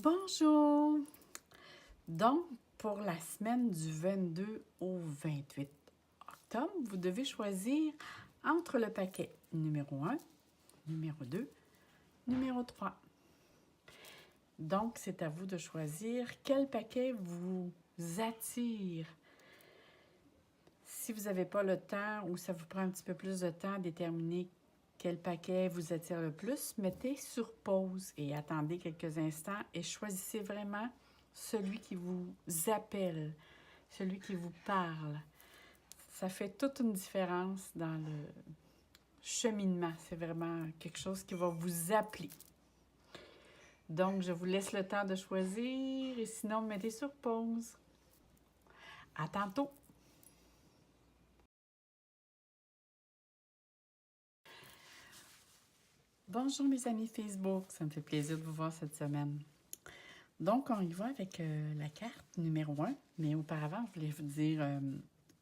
Bonjour! Donc, pour la semaine du 22 au 28 octobre, vous devez choisir entre le paquet numéro 1, numéro 2, numéro 3. Donc, c'est à vous de choisir quel paquet vous attire. Si vous n'avez pas le temps ou ça vous prend un petit peu plus de temps à déterminer quel paquet vous attire le plus, mettez sur pause et attendez quelques instants et choisissez vraiment celui qui vous appelle, celui qui vous parle. Ça fait toute une différence dans le cheminement. C'est vraiment quelque chose qui va vous appeler. Donc, je vous laisse le temps de choisir et sinon, mettez sur pause. À tantôt! Bonjour mes amis Facebook, ça me fait plaisir de vous voir cette semaine. Donc, on y va avec la carte numéro 1, mais auparavant, je voulais vous dire,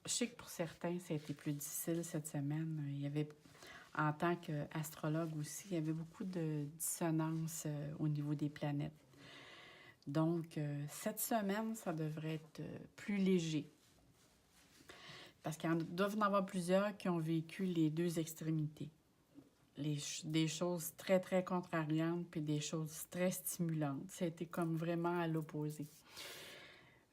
je sais que pour certains, ça a été plus difficile cette semaine. Il y avait, en tant qu'astrologue aussi, il y avait beaucoup de dissonance au niveau des planètes. Donc, cette semaine, ça devrait être plus léger. Parce qu'il doit y en avoir plusieurs qui ont vécu les deux extrémités. Des choses très, très contrariantes, puis des choses très stimulantes. Ça a été comme vraiment à l'opposé.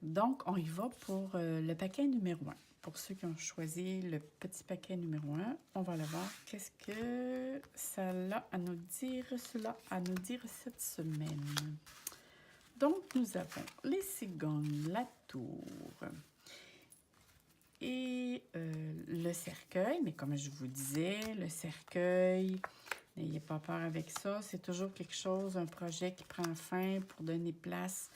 Donc, on y va pour le paquet numéro 1. Pour ceux qui ont choisi le petit paquet numéro 1, on va aller voir qu'est-ce que ça a à nous dire, cela a à nous dire cette semaine. Donc, nous avons les cigognes, la tour et le cercueil. Mais comme je vous disais, le cercueil, n'ayez pas peur avec ça. C'est toujours quelque chose, un projet qui prend fin pour donner place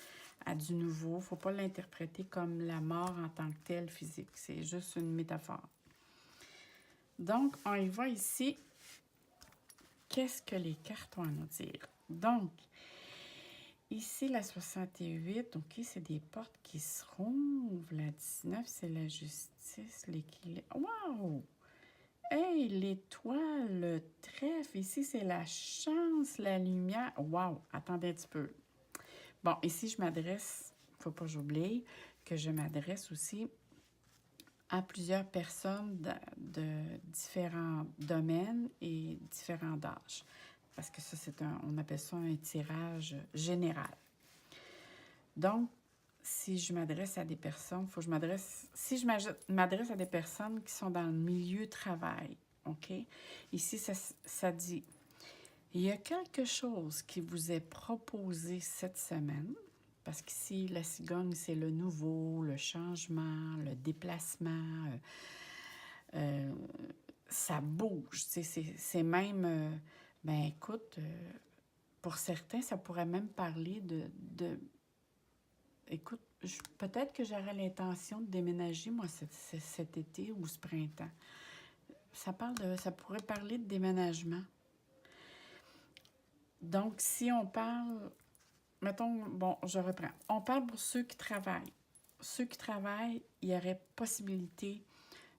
à du nouveau. Il ne faut pas l'interpréter comme la mort en tant que telle physique. C'est juste une métaphore. Donc, on y va ici. Qu'est-ce que les cartes ont à nous dire? Donc, ici, la 68, OK, c'est des portes qui se rouvrent. La 19, c'est la justice, l'équilibre. Wow! Hey, l'étoile, le trèfle, ici, c'est la chance, la lumière. Wow! Attendez un petit peu. Bon, ici, je m'adresse, il ne faut pas que j'oublie, que je m'adresse aussi à plusieurs personnes de différents domaines et différents âges. Parce que ça, on appelle ça un tirage général. Donc, si je m'adresse à des personnes, si je m'adresse à des personnes qui sont dans le milieu travail, OK? Ici, ça dit, il y a quelque chose qui vous est proposé cette semaine, parce qu'ici, la cigogne, c'est le nouveau, le changement, le déplacement, ça bouge, c'est même, ben écoute, pour certains, ça pourrait même parler écoute, peut-être que j'aurais l'intention de déménager, moi, cet été ou ce printemps. Ça pourrait parler de déménagement. Donc, si on parle, mettons, bon, je reprends. On parle pour ceux qui travaillent. Ceux qui travaillent, il y aurait possibilité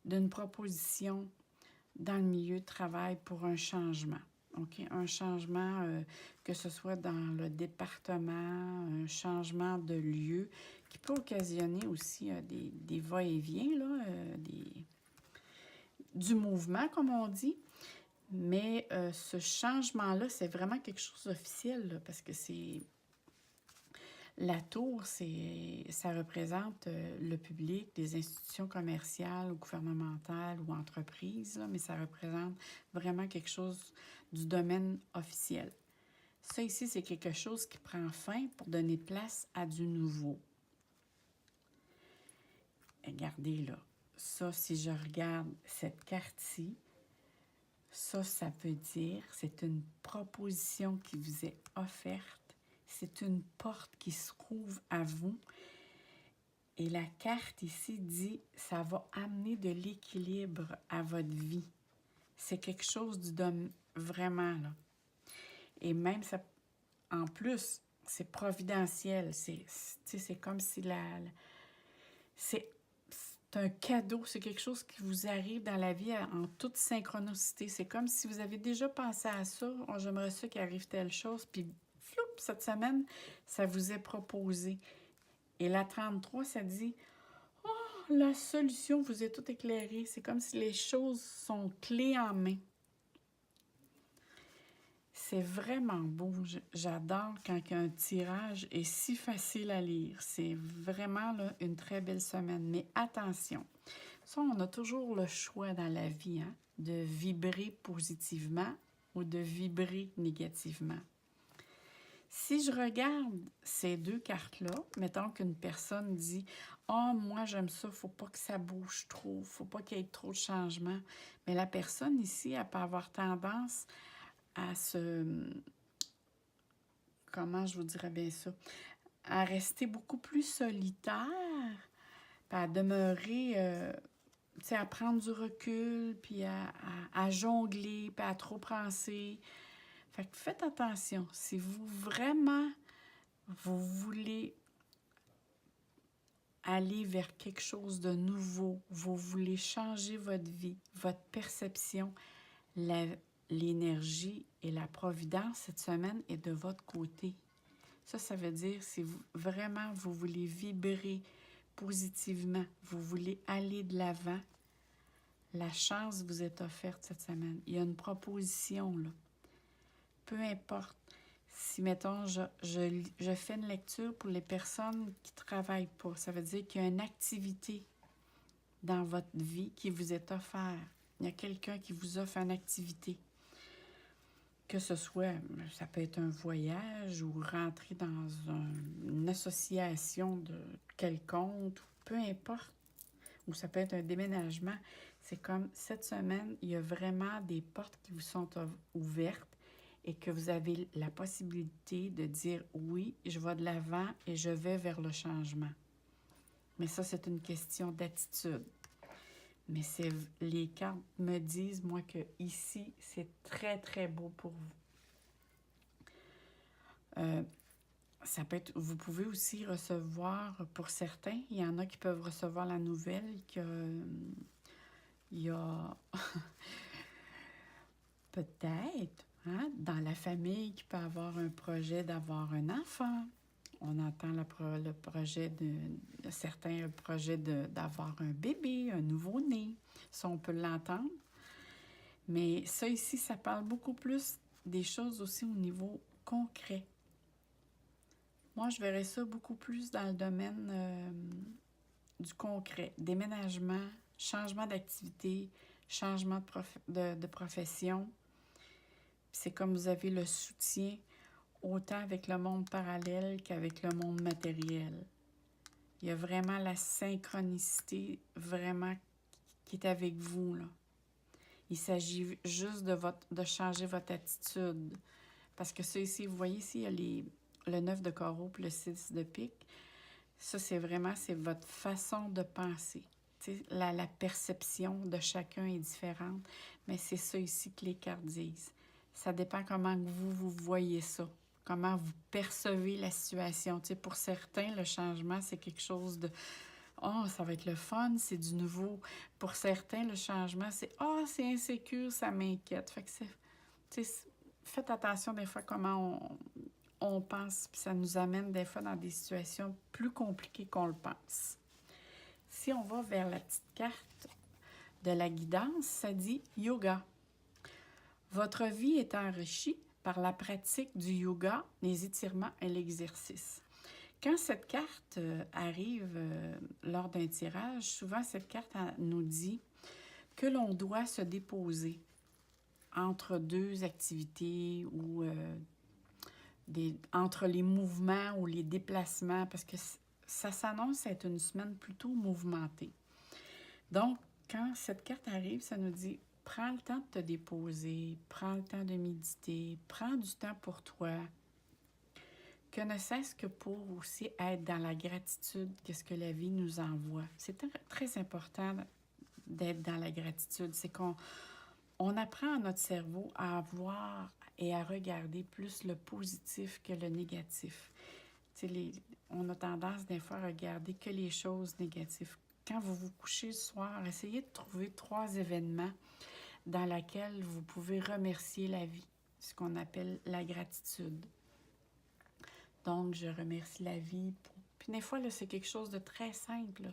d'une proposition dans le milieu de travail pour un changement. OK? Un changement, que ce soit dans le département, un changement de lieu, qui peut occasionner aussi des va-et-vient, là, du mouvement, comme on dit. Mais ce changement-là, c'est vraiment quelque chose d'officiel, là, parce que c'est... La tour, ça représente le public, des institutions commerciales ou gouvernementales ou entreprises, là, mais ça représente vraiment quelque chose du domaine officiel. Ça ici, c'est quelque chose qui prend fin pour donner place à du nouveau. Regardez là, ça, si je regarde cette carte-ci, ça veut dire, c'est une proposition qui vous est offerte. C'est une porte qui se rouvre à vous. Et la carte ici dit, ça va amener de l'équilibre à votre vie. C'est quelque chose vraiment, là. Et même, ça, en plus, c'est providentiel. C'est comme si c'est un cadeau. C'est quelque chose qui vous arrive dans la vie en toute synchronicité. C'est comme si vous avez déjà pensé à ça. Oh, j'aimerais ça qu'il arrive telle chose, puis floup, cette semaine, ça vous est proposé. Et la 33, ça dit, oh, la solution vous est tout éclairée. C'est comme si les choses sont clés en main. C'est vraiment beau. J'adore quand un tirage est si facile à lire. C'est vraiment là, une très belle semaine. Mais attention, ça, on a toujours le choix dans la vie, hein, de vibrer positivement ou de vibrer négativement. Si je regarde ces deux cartes-là, mettons qu'une personne dit « Ah, oh, moi j'aime ça, faut pas que ça bouge trop, faut pas qu'il y ait trop de changements. » Mais la personne ici, elle peut avoir tendance à comment je vous dirais bien ça, à rester beaucoup plus solitaire, puis à demeurer, tu sais, à prendre du recul, puis à jongler, puis à trop penser. Fait que faites attention. Si vous voulez aller vers quelque chose de nouveau, vous voulez changer votre vie, votre perception, l'énergie et la providence cette semaine est de votre côté. Ça veut dire si vous voulez vibrer positivement, vous voulez aller de l'avant, la chance vous est offerte cette semaine. Il y a une proposition, là. Peu importe. Si, mettons, je fais une lecture pour les personnes qui ne travaillent pas, ça veut dire qu'il y a une activité dans votre vie qui vous est offerte. Il y a quelqu'un qui vous offre une activité. Que ce soit, ça peut être un voyage ou rentrer dans une association de quelconque, peu importe, ou ça peut être un déménagement. C'est comme cette semaine, il y a vraiment des portes qui vous sont ouvertes et que vous avez la possibilité de dire oui, je vais de l'avant et je vais vers le changement. Mais ça, c'est une question d'attitude. Mais les cartes me disent, moi, que ici, c'est très, très beau pour vous. Ça peut être, vous pouvez aussi recevoir, pour certains, il y en a qui peuvent recevoir la nouvelle qu'il y a peut-être, hein, dans la famille qui peut avoir un projet d'avoir un enfant. On entend le projet certains projets d'avoir un bébé, un nouveau-né. Ça, on peut l'entendre. Mais ça ici, ça parle beaucoup plus des choses aussi au niveau concret. Moi, je verrais ça beaucoup plus dans le domaine du concret. Déménagement, changement d'activité, changement de profession. C'est comme vous avez le soutien autant avec le monde parallèle qu'avec le monde matériel. Il y a vraiment la synchronicité vraiment qui est avec vous, là. Il s'agit juste de changer votre attitude. Parce que ça ici, vous voyez ici, il y a le 9 de carreau et le 6 de pique. Ça, c'est votre façon de penser. La perception de chacun est différente, mais c'est ça ici que les cartes disent. Ça dépend comment vous voyez ça, comment vous percevez la situation. Pour certains, le changement, c'est quelque chose de « Oh, ça va être le fun, c'est du nouveau. » Pour certains, le changement, c'est « Oh, c'est insécure, ça m'inquiète. » Fait que faites attention des fois comment on pense, puis ça nous amène des fois dans des situations plus compliquées qu'on le pense. Si on va vers la petite carte de la guidance, ça dit « Yoga ». Votre vie est enrichie par la pratique du yoga, les étirements et l'exercice. Quand cette carte arrive lors d'un tirage, souvent cette carte nous dit que l'on doit se déposer entre deux activités ou entre les mouvements ou les déplacements, parce que ça s'annonce être une semaine plutôt mouvementée. Donc, quand cette carte arrive, ça nous dit « Prends le temps de te déposer, prends le temps de méditer, prends du temps pour toi. » Que ne cesse que pour aussi être dans la gratitude qu'est-ce que la vie nous envoie. C'est très important d'être dans la gratitude. C'est qu'on apprend à notre cerveau à voir et à regarder plus le positif que le négatif. On a tendance des fois à regarder que les choses négatives. Quand vous vous couchez le soir, essayez de trouver 3 événements dans lesquels vous pouvez remercier la vie, ce qu'on appelle la gratitude. Donc, je remercie la vie. Puis des fois, là, c'est quelque chose de très simple, là.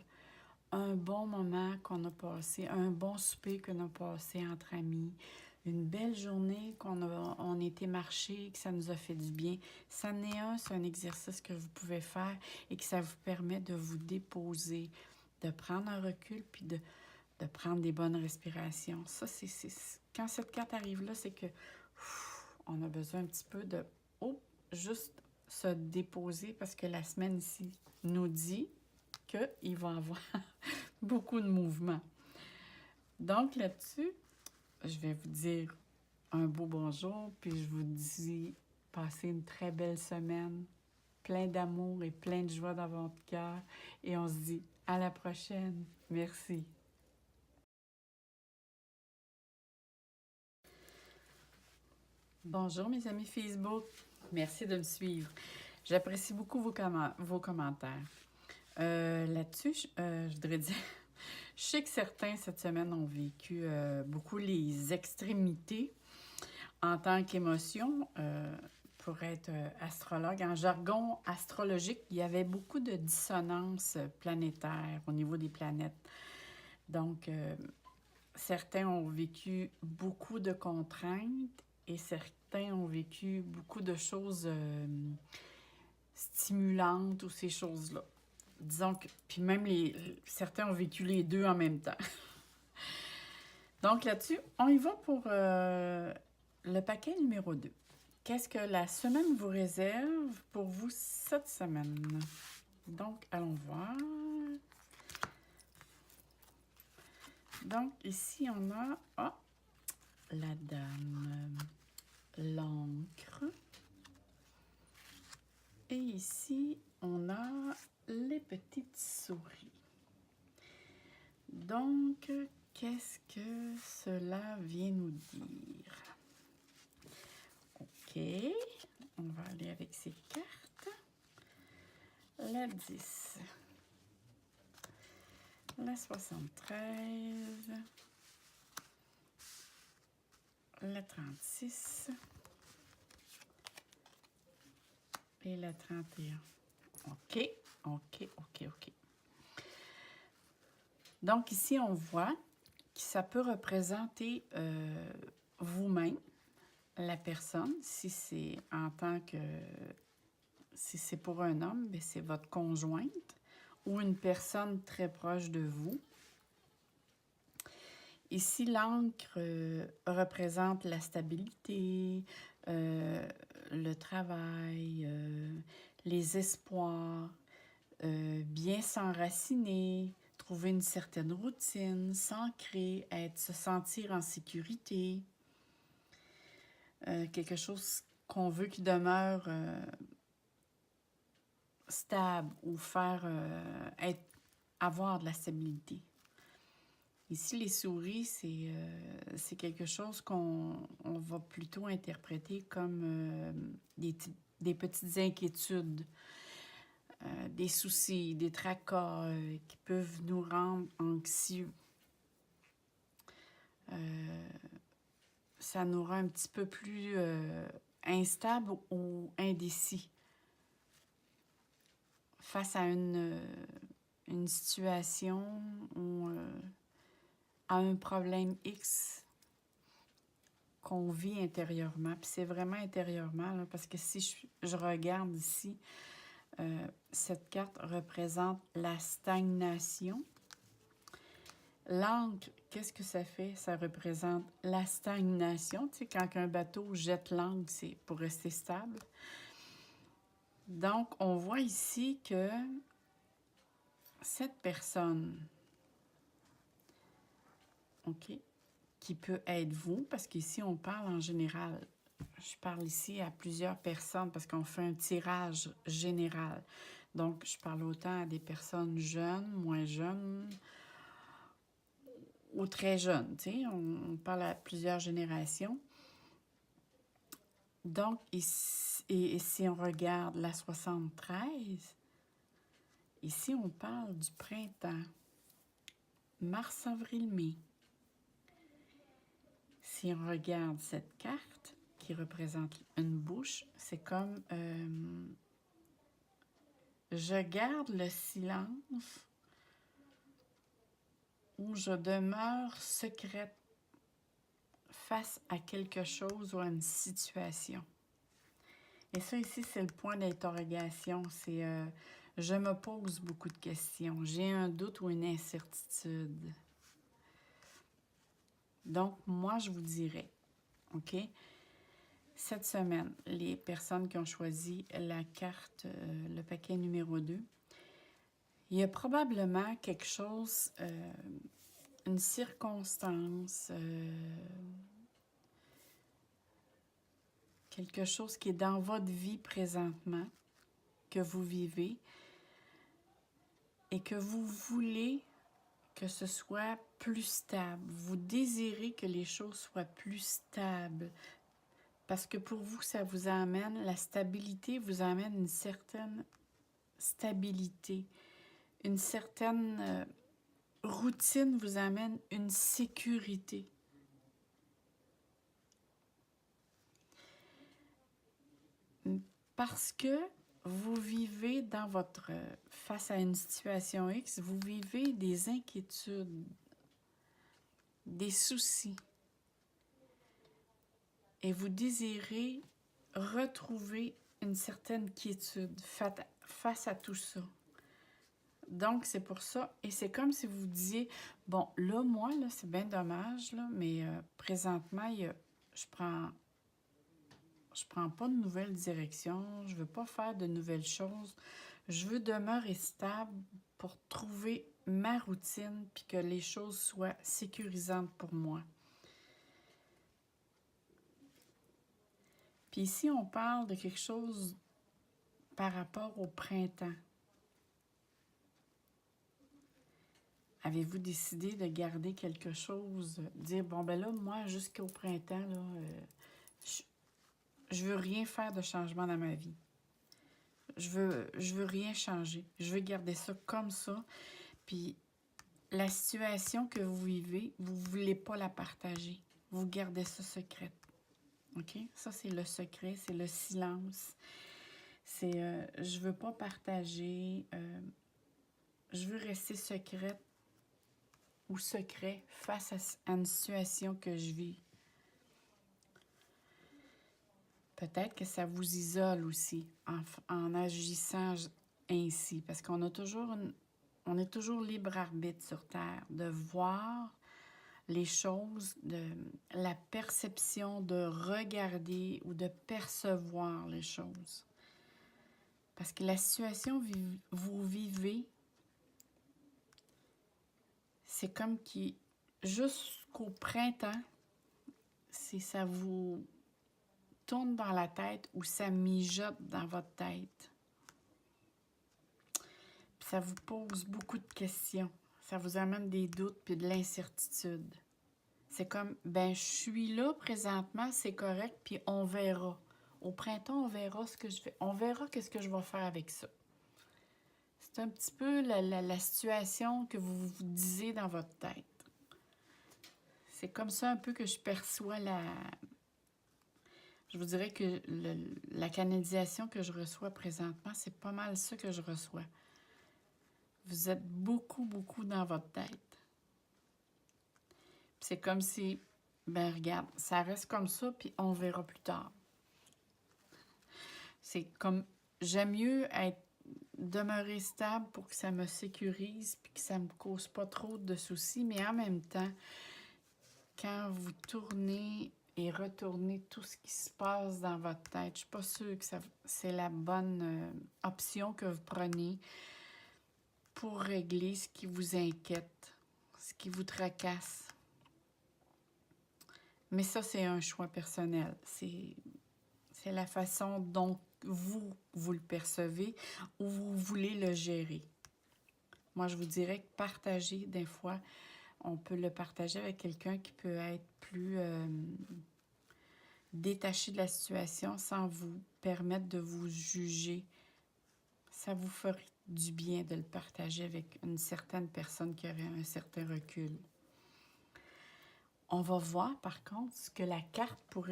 Un bon moment qu'on a passé, un bon souper qu'on a passé entre amis, une belle journée on a été marcher, que ça nous a fait du bien. Ça n'est c'est un exercice que vous pouvez faire et que ça vous permet de vous déposer, de prendre un recul puis de prendre des bonnes respirations. Ça, quand cette carte arrive là, c'est que on a besoin un petit peu de juste se déposer parce que la semaine ici nous dit qu'il va y avoir beaucoup de mouvements. Donc là-dessus, je vais vous dire un beau bonjour, puis je vous dis passez une très belle semaine, plein d'amour et plein de joie dans votre cœur. Et on se dit à la prochaine. Merci. Bonjour mes amis Facebook. Merci de me suivre. J'apprécie beaucoup vos commentaires. Là-dessus, je voudrais dire, je sais que certains cette semaine ont vécu beaucoup les extrémités en tant qu'émotion. Pour être astrologue, en jargon astrologique, il y avait beaucoup de dissonances planétaires au niveau des planètes. Donc, certains ont vécu beaucoup de contraintes et certains ont vécu beaucoup de choses stimulantes ou ces choses-là. Disons que, puis même certains ont vécu les deux en même temps. Donc là-dessus, on y va pour le paquet numéro 2. Qu'est-ce que la semaine vous réserve pour vous cette semaine? Donc, allons voir. Donc, ici, on a la dame, l'encre. Et ici, on a les petites souris. Donc, qu'est-ce que cela vient nous dire? OK, on va aller avec ces cartes. La 10, la 73, la 36 et la 31. OK, OK, OK, OK. Donc ici, on voit que ça peut représenter vous-même, la personne, si c'est si c'est pour un homme, bien, c'est votre conjointe ou une personne très proche de vous. Ici, l'encre représente la stabilité, le travail, les espoirs, bien s'enraciner, trouver une certaine routine, s'ancrer, se sentir en sécurité. Quelque chose qu'on veut qui demeure stable ou avoir de la stabilité. Ici, les souris, c'est quelque chose qu'on va plutôt interpréter comme des petites inquiétudes, des soucis, des tracas qui peuvent nous rendre anxieux. Ça nous rend un petit peu plus instable ou indécis face à une situation ou à un problème X qu'on vit intérieurement. Puis c'est vraiment intérieurement, là, parce que si je regarde ici, cette carte représente la stagnation. L'encre, qu'est-ce que ça fait? Ça représente la stagnation. Tu sais, quand un bateau jette l'encre, c'est pour rester stable. Donc, on voit ici que cette personne, OK, qui peut être vous, parce qu'ici, on parle en général. Je parle ici à plusieurs personnes parce qu'on fait un tirage général. Donc, je parle autant à des personnes jeunes, moins jeunes ou très jeunes. Tu sais, on parle à plusieurs générations. Donc, ici, et si on regarde la 73, ici, on parle du printemps. Mars, avril, mai. Si on regarde cette carte qui représente une bouche, c'est comme je garde le silence ou je demeure secrète face à quelque chose ou à une situation. Et ça ici, c'est le point d'interrogation. C'est je me pose beaucoup de questions. J'ai un doute ou une incertitude. Donc, moi, je vous dirais, OK? Cette semaine, les personnes qui ont choisi la carte, le paquet numéro 2, il y a probablement quelque chose, une circonstance, quelque chose qui est dans votre vie présentement, que vous vivez, et que vous voulez que ce soit plus stable. Vous désirez que les choses soient plus stables. Parce que pour vous, ça vous amène, la stabilité vous amène une certaine stabilité. Une certaine routine vous amène une sécurité. Parce que vous vivez dans votre... face à une situation X, vous vivez des inquiétudes, des soucis. Et vous désirez retrouver une certaine quiétude face à tout ça. Donc, c'est pour ça. Et c'est comme si vous disiez, bon, là, moi, là, c'est bien dommage, là, mais présentement, je prends pas de nouvelle direction, je veux pas faire de nouvelles choses. Je veux demeurer stable pour trouver ma routine puis que les choses soient sécurisantes pour moi. Puis ici, on parle de quelque chose par rapport au printemps. Avez-vous décidé de garder quelque chose, dire, bon, ben là, moi, jusqu'au printemps, là, je veux rien faire de changement dans ma vie. Je veux rien changer. Je veux garder ça comme ça. Puis la situation que vous vivez, vous ne voulez pas la partager. Vous gardez ça secret. OK? Ça, c'est le secret, c'est le silence. C'est je veux pas partager, je veux rester secrète ou secret face à une situation que je vis. Peut-être que ça vous isole aussi en agissant ainsi, parce qu'on a toujours on est toujours libre arbitre sur Terre, de voir les choses, de la perception, de regarder ou de percevoir les choses. Parce que la situation que vous vivez, c'est comme qui, jusqu'au printemps, ça vous tourne dans la tête ou ça mijote dans votre tête. Puis ça vous pose beaucoup de questions. Ça vous amène des doutes puis de l'incertitude. C'est comme, ben je suis là présentement, c'est correct, puis on verra. Au printemps, on verra ce que je fais. On verra qu'est-ce que je vais faire avec ça. C'est un petit peu la situation que vous vous disiez dans votre tête. C'est comme ça un peu que je perçois je vous dirais que la canalisation que je reçois présentement, c'est pas mal ça que je reçois. Vous êtes beaucoup, beaucoup dans votre tête. C'est comme si, ben regarde, ça reste comme ça, puis on verra plus tard. C'est comme, j'aime mieux demeurer stable pour que ça me sécurise, puis que ça me cause pas trop de soucis, mais en même temps, quand vous tournez et retournez tout ce qui se passe dans votre tête, je suis pas sûre que c'est la bonne option que vous prenez pour régler ce qui vous inquiète, ce qui vous tracasse. Mais ça, c'est un choix personnel. C'est la façon dont vous le percevez ou vous voulez le gérer. Moi, je vous dirais que partager, des fois, on peut le partager avec quelqu'un qui peut être plus détaché de la situation sans vous permettre de vous juger. Ça vous ferait du bien de le partager avec une certaine personne qui aurait un certain recul. On va voir, par contre, ce que la carte peut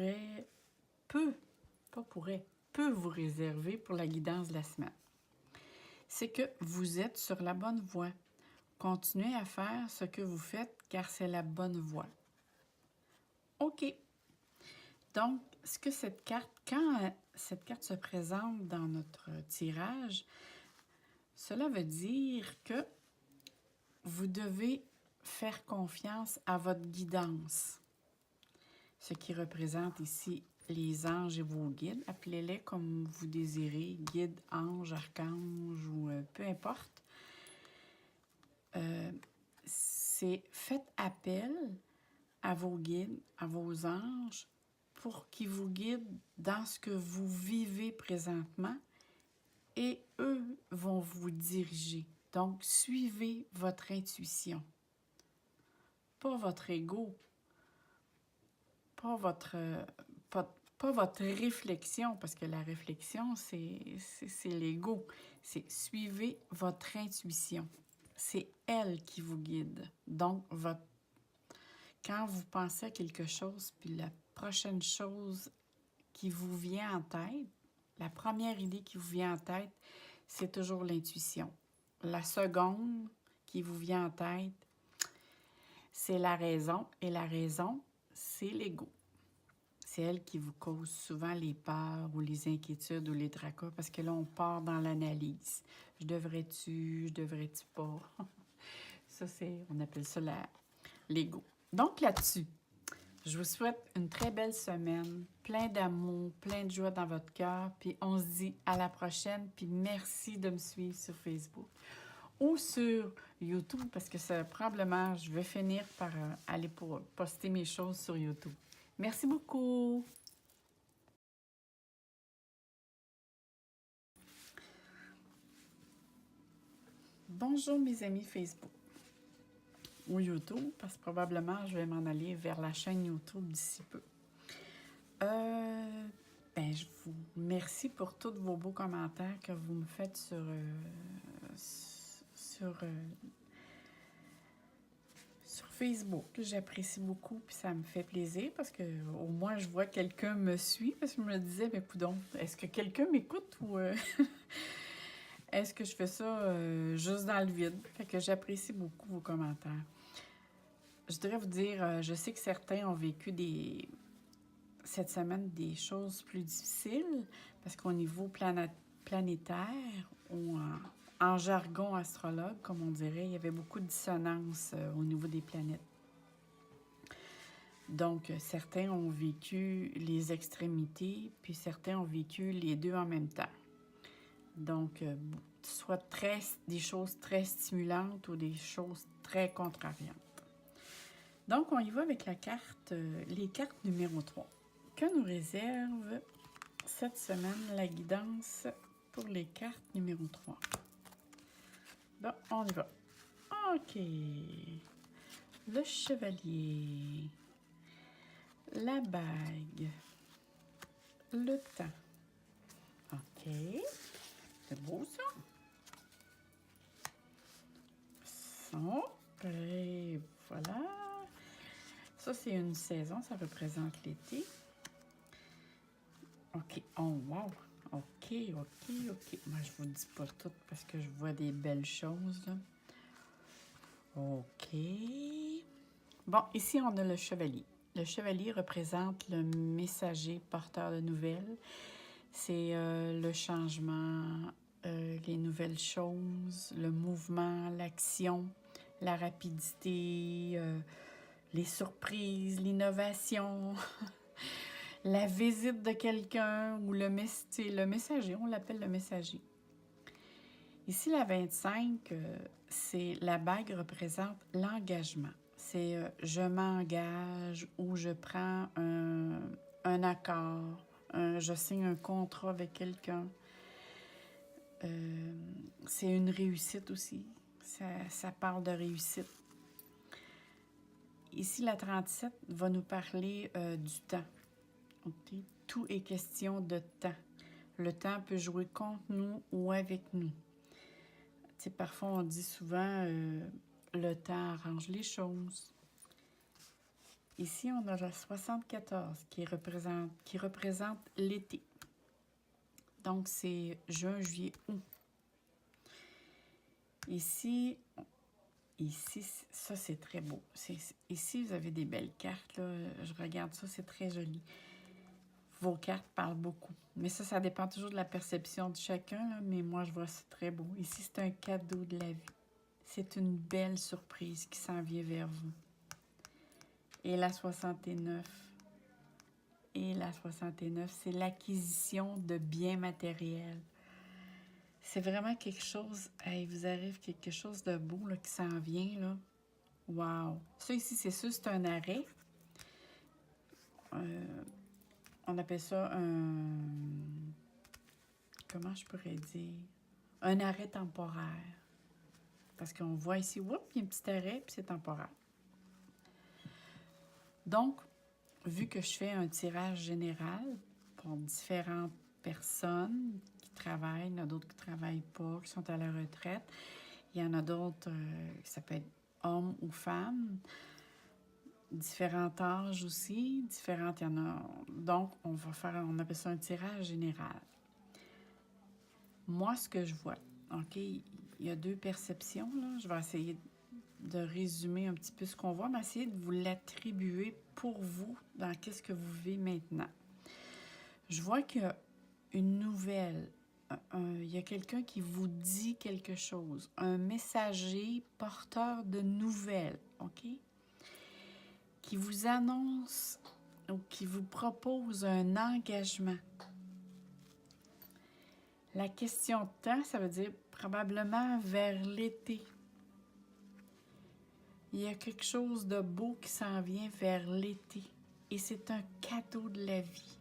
vous réserver pour la guidance de la semaine. c'est que vous êtes sur la bonne voie. Continuez à faire ce que vous faites car c'est la bonne voie. OK. Donc, ce que cette carte, quand cette carte se présente dans notre tirage, cela veut dire que vous devez faire confiance à votre guidance. Ce qui représente ici les anges et vos guides. Appelez-les comme vous désirez, guide, ange, archange ou peu importe. C'est faites appel à vos guides, à vos anges, pour qu'ils vous guident dans ce que vous vivez présentement et eux vont vous diriger. Donc, suivez votre intuition, pas votre ego, pas votre, pas votre réflexion, parce que la réflexion, c'est l'ego. C'est suivez votre intuition. C'est elle qui vous guide. Donc, quand vous pensez à quelque chose, puis la prochaine chose qui vous vient en tête, la première idée qui vous vient en tête, c'est toujours l'intuition. La seconde qui vous vient en tête, c'est la raison. Et la raison, c'est l'ego. C'est elle qui vous cause souvent les peurs ou les inquiétudes ou les tracas parce que là, on part dans l'analyse. Je devrais-tu pas? Ça, on appelle ça l'ego. Donc là-dessus, je vous souhaite une très belle semaine, plein d'amour, plein de joie dans votre cœur, puis on se dit à la prochaine, puis merci de me suivre sur Facebook ou sur YouTube, parce que ça, probablement, je vais finir par aller pour poster mes choses sur YouTube. Merci beaucoup! Bonjour mes amis Facebook ou YouTube, parce que probablement je vais m'en aller vers la chaîne YouTube d'ici peu. Je vous remercie pour tous vos beaux commentaires que vous me faites sur Facebook. J'apprécie beaucoup, puis ça me fait plaisir parce que au moins je vois que quelqu'un me suit, parce que je me disais, mais coudonc, est-ce que quelqu'un m'écoute ou est-ce que je fais ça juste dans le vide? Fait que j'apprécie beaucoup vos commentaires. Je voudrais vous dire, je sais que certains ont vécu cette semaine des choses plus difficiles parce qu'au niveau planétaire ou en jargon astrologue, comme on dirait, il y avait beaucoup de dissonance au niveau des planètes. Donc, certains ont vécu les extrémités, puis certains ont vécu les deux en même temps. Donc, soit des choses très stimulantes ou des choses très contrariantes. Donc, on y va avec les cartes numéro 3. Que nous réserve cette semaine la guidance pour les cartes numéro 3? Bon, on y va. OK. Le chevalier. La bague. Le temps. OK. C'est beau, ça. Et voilà. Ça, c'est une saison. Ça représente l'été. OK. Oh, wow. OK. Moi, je vous dis pas tout parce que je vois des belles choses, là. OK. Bon, ici, on a le chevalier. Le chevalier représente le messager porteur de nouvelles. C'est le changement, les nouvelles choses, le mouvement, l'action, la rapidité, les surprises, l'innovation, la visite de quelqu'un ou le messager, on l'appelle le messager. Ici, la 25, c'est la bague représente l'engagement. C'est je m'engage ou je prends un accord, je signe un contrat avec quelqu'un. C'est une réussite aussi. Ça parle de réussite. Ici, la 37 va nous parler du temps. Okay? Tout est question de temps. Le temps peut jouer contre nous ou avec nous. Tu sais, parfois, on dit souvent le temps arrange les choses. Ici, on a la 74 qui représente l'été. Donc, c'est juin, juillet, août. Ici, ici, ça c'est très beau. Ici, vous avez des belles cartes, là. Je regarde ça, c'est très joli. Vos cartes parlent beaucoup. Mais ça dépend toujours de la perception de chacun, là, mais moi, je vois c'est très beau. Ici, c'est un cadeau de la vie. C'est une belle surprise qui s'en vient vers vous. Et la 69. Et la 69, c'est l'acquisition de biens matériels. C'est vraiment quelque chose, hey, vous arrive quelque chose de beau là, qui s'en vient, là. Wow! Ça ici, c'est sûr, c'est un arrêt. On appelle ça un... Comment je pourrais dire? Un arrêt temporaire. Parce qu'on voit ici, whoop, il y a un petit arrêt, puis c'est temporaire. Donc, vu que je fais un tirage général pour différentes personnes qui travaillent, il y en a d'autres qui ne travaillent pas, qui sont à la retraite, il y en a d'autres, ça peut être hommes ou femmes, différents âges aussi, différentes, il y en a. Donc, on appelle ça un tirage général. Moi, ce que je vois, OK, il y a deux perceptions, là. Je vais essayer de résumer un petit peu ce qu'on voit, mais essayer de vous l'attribuer pour vous dans qu'est-ce que vous vivez maintenant. Je vois qu'il y a une nouvelle, il y a quelqu'un qui vous dit quelque chose, un messager porteur de nouvelles, OK? Qui vous annonce ou qui vous propose un engagement. La question de temps, ça veut dire probablement vers l'été. Il y a quelque chose de beau qui s'en vient vers l'été. Et c'est un cadeau de la vie.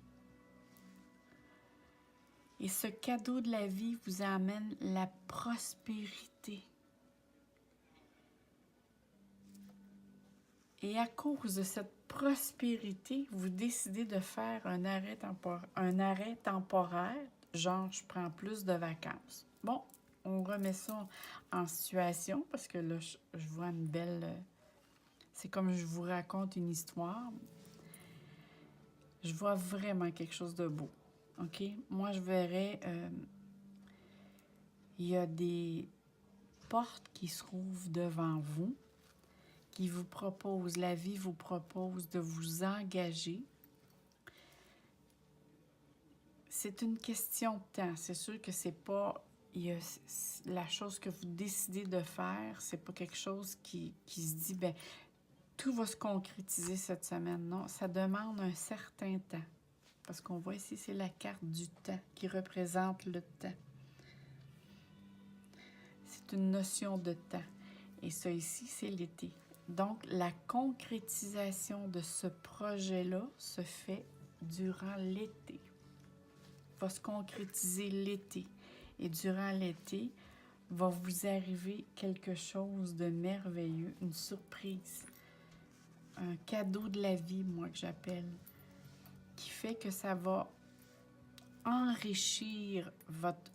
Et ce cadeau de la vie vous amène la prospérité. Et à cause de cette prospérité, vous décidez de faire un arrêt temporaire, genre je prends plus de vacances. Bon, on remet ça en situation parce que là, je vois une belle... C'est comme je vous raconte une histoire. Je vois vraiment quelque chose de beau. OK? Moi, je verrais... il y a des portes qui s'ouvrent devant vous, qui vous proposent, la vie vous propose de vous engager. C'est une question de temps. C'est sûr que c'est pas... la chose que vous décidez de faire, c'est pas quelque chose qui se dit, ben tout va se concrétiser cette semaine. Non, ça demande un certain temps. Parce qu'on voit ici, c'est la carte du temps qui représente le temps. C'est une notion de temps. Et ça ici, c'est l'été. Donc, la concrétisation de ce projet-là se fait durant l'été. Va se concrétiser l'été. Et durant l'été, va vous arriver quelque chose de merveilleux, une surprise. Un cadeau de la vie, moi, que j'appelle, qui fait que ça va enrichir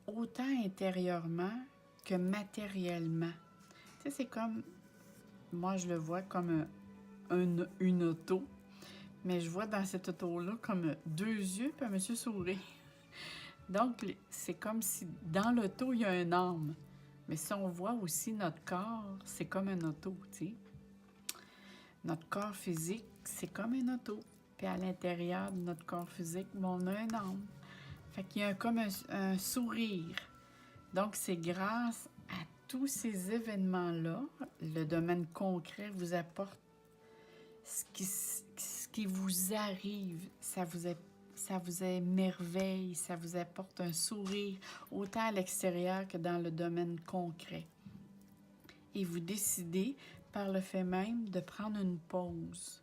autant intérieurement que matériellement. Tu sais, c'est comme, moi, je le vois comme une auto, mais je vois dans cette auto-là comme deux yeux puis un monsieur sourire. Donc, c'est comme si dans l'auto, il y a un âme. Mais si on voit aussi notre corps, c'est comme un auto, tu sais. Notre corps physique, c'est comme un auto. Puis à l'intérieur de notre corps physique, on a un âme. Fait qu'il y a comme un sourire. Donc, c'est grâce à tous ces événements-là, le domaine concret vous apporte ce qui vous arrive, ça vous émerveille, ça vous apporte un sourire, autant à l'extérieur que dans le domaine concret. Et vous décidez, par le fait même, de prendre une pause.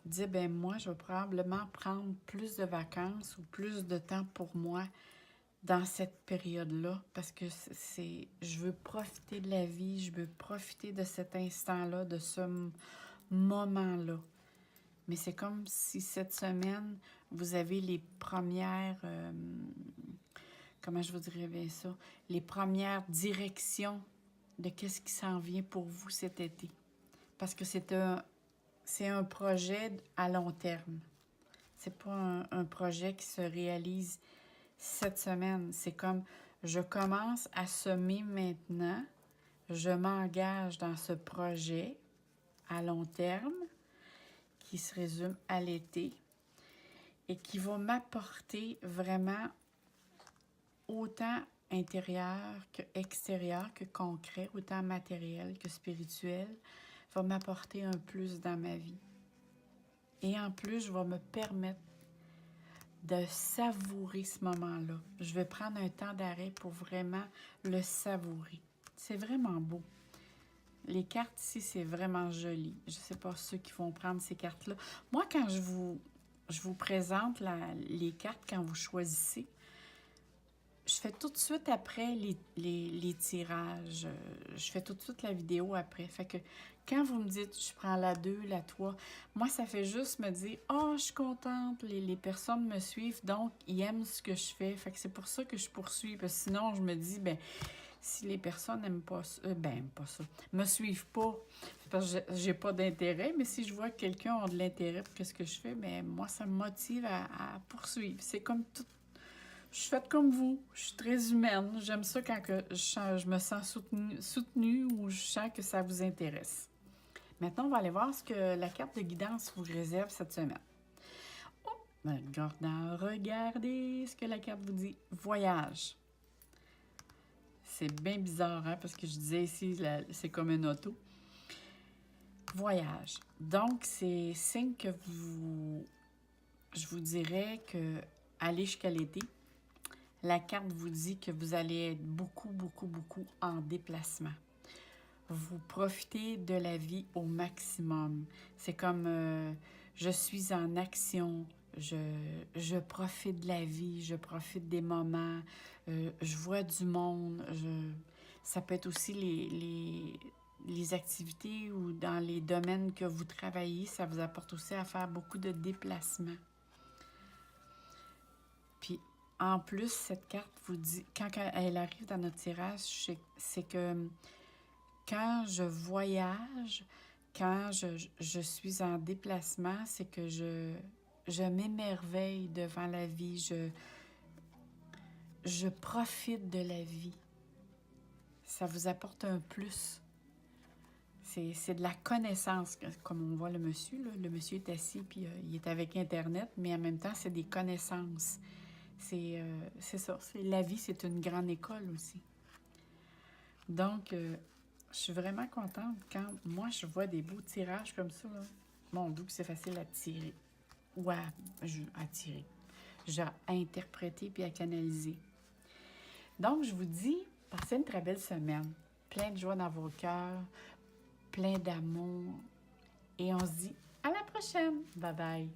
Dire, ben moi, je vais probablement prendre plus de vacances ou plus de temps pour moi dans cette période-là, parce que je veux profiter de la vie, je veux profiter de cet instant-là, de ce moment-là. Mais c'est comme si cette semaine, vous avez les premières, comment je vous dirais bien ça, les premières directions de qu'est-ce qui s'en vient pour vous cet été. Parce que c'est un projet à long terme. C'est pas un projet qui se réalise cette semaine. C'est comme, je commence à semer maintenant, Je m'engage dans ce projet à long terme qui se résume à l'été et qui va m'apporter vraiment autant intérieur que extérieur, que concret, autant matériel que spirituel, va m'apporter un plus dans ma vie. Et en plus, je vais me permettre de savourer ce moment-là. Je vais prendre un temps d'arrêt pour vraiment le savourer. C'est vraiment beau. Les cartes ici, c'est vraiment joli. Je ne sais pas ceux qui vont prendre ces cartes-là. Moi, quand je vous présente les cartes, quand vous choisissez, je fais tout de suite après les tirages. Je fais tout de suite la vidéo après. Fait que quand vous me dites, je prends la 2, la 3, moi, ça fait juste me dire, « Oh, je suis contente, les personnes me suivent, donc ils aiment ce que je fais. » Fait que c'est pour ça que je poursuis. Parce que sinon, je me dis, ben si les personnes n'aiment pas ça, me suivent pas, c'est parce que j'ai pas d'intérêt, mais si je vois que quelqu'un a de l'intérêt pour ce que je fais, ben moi, ça me motive à poursuivre. C'est comme tout. Je suis faite comme vous, je suis très humaine. J'aime ça quand je me sens soutenue ou je sens que ça vous intéresse. Maintenant, on va aller voir ce que la carte de guidance vous réserve cette semaine. Oh, regardez ce que la carte vous dit. Voyage. C'est bien bizarre, hein, parce que je disais ici, c'est comme une auto. Voyage. Donc, c'est signe que je vous dirais que aller jusqu'à l'été, la carte vous dit que vous allez être beaucoup, beaucoup, beaucoup en déplacement. Vous profitez de la vie au maximum. C'est comme je suis en action, je profite de la vie, je profite des moments, je vois du monde. Ça peut être aussi les activités ou dans les domaines que vous travaillez, ça vous apporte aussi à faire beaucoup de déplacements. Puis, en plus, cette carte vous dit, quand elle arrive dans notre tirage, c'est que quand je voyage, quand je suis en déplacement, c'est que je m'émerveille devant la vie, je profite de la vie. Ça vous apporte un plus. C'est de la connaissance, comme on voit le monsieur. Là. Le monsieur est assis, puis il est avec Internet, mais en même temps, c'est des connaissances. C'est ça. La vie, c'est une grande école aussi. Donc, je suis vraiment contente quand moi, je vois des beaux tirages comme ça. Là. Mon Dieu, que c'est facile à tirer. Ou à tirer. À interpréter puis à canaliser. Donc, je vous dis, passez une très belle semaine. Plein de joie dans vos cœurs, plein d'amour. Et on se dit à la prochaine. Bye bye.